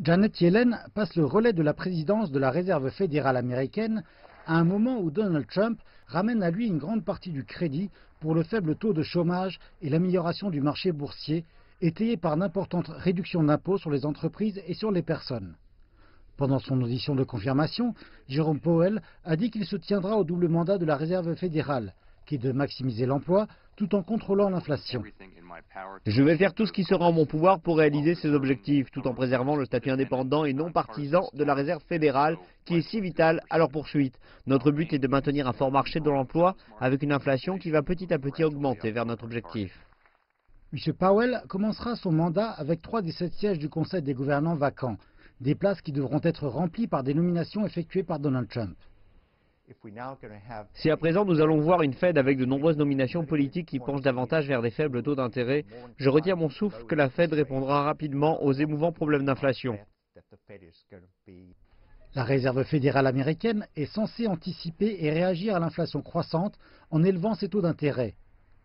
Janet Yellen passe le relais de la présidence de la Réserve fédérale américaine à un moment où Donald Trump ramène à lui une grande partie du crédit pour le faible taux de chômage et l'amélioration du marché boursier, étayé par d'importantes réductions d'impôts sur les entreprises et sur les personnes. Pendant son audition de confirmation, Jerome Powell a dit qu'il se tiendra au double mandat de la Réserve fédérale, qui est de maximiser l'emploi tout en contrôlant l'inflation. Je vais faire tout ce qui sera en mon pouvoir pour réaliser ces objectifs, tout en préservant le statut indépendant et non partisan de la Réserve fédérale, qui est si vitale à leur poursuite. Notre but est de maintenir un fort marché de l'emploi avec une inflation qui va petit à petit augmenter vers notre objectif. M. Powell commencera son mandat avec 3 des 7 sièges du Conseil des gouvernants vacants, des places qui devront être remplies par des nominations effectuées par Donald Trump. Si à présent nous allons voir une Fed avec de nombreuses nominations politiques qui penchent davantage vers des faibles taux d'intérêt, je retiens mon souffle que la Fed répondra rapidement aux émouvants problèmes d'inflation. La Réserve fédérale américaine est censée anticiper et réagir à l'inflation croissante en élevant ses taux d'intérêt.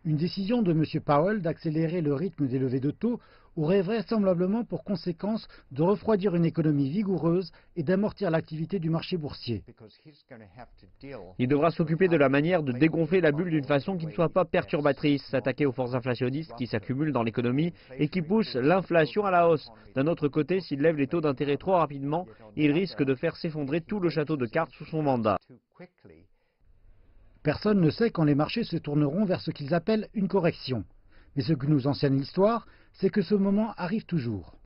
Une décision de M. Powell d'accélérer le rythme des levées de taux aurait vraisemblablement pour conséquence de refroidir une économie vigoureuse et d'amortir l'activité du marché boursier. Il devra s'occuper de la manière de dégonfler la bulle d'une façon qui ne soit pas perturbatrice, s'attaquer aux forces inflationnistes qui s'accumulent dans l'économie et qui poussent l'inflation à la hausse. D'un autre côté, s'il lève les taux d'intérêt trop rapidement, il risque de faire s'effondrer tout le château de cartes sous son mandat. Personne ne sait quand les marchés se tourneront vers ce qu'ils appellent une correction. Mais ce que nous enseigne l'histoire, c'est que ce moment arrive toujours.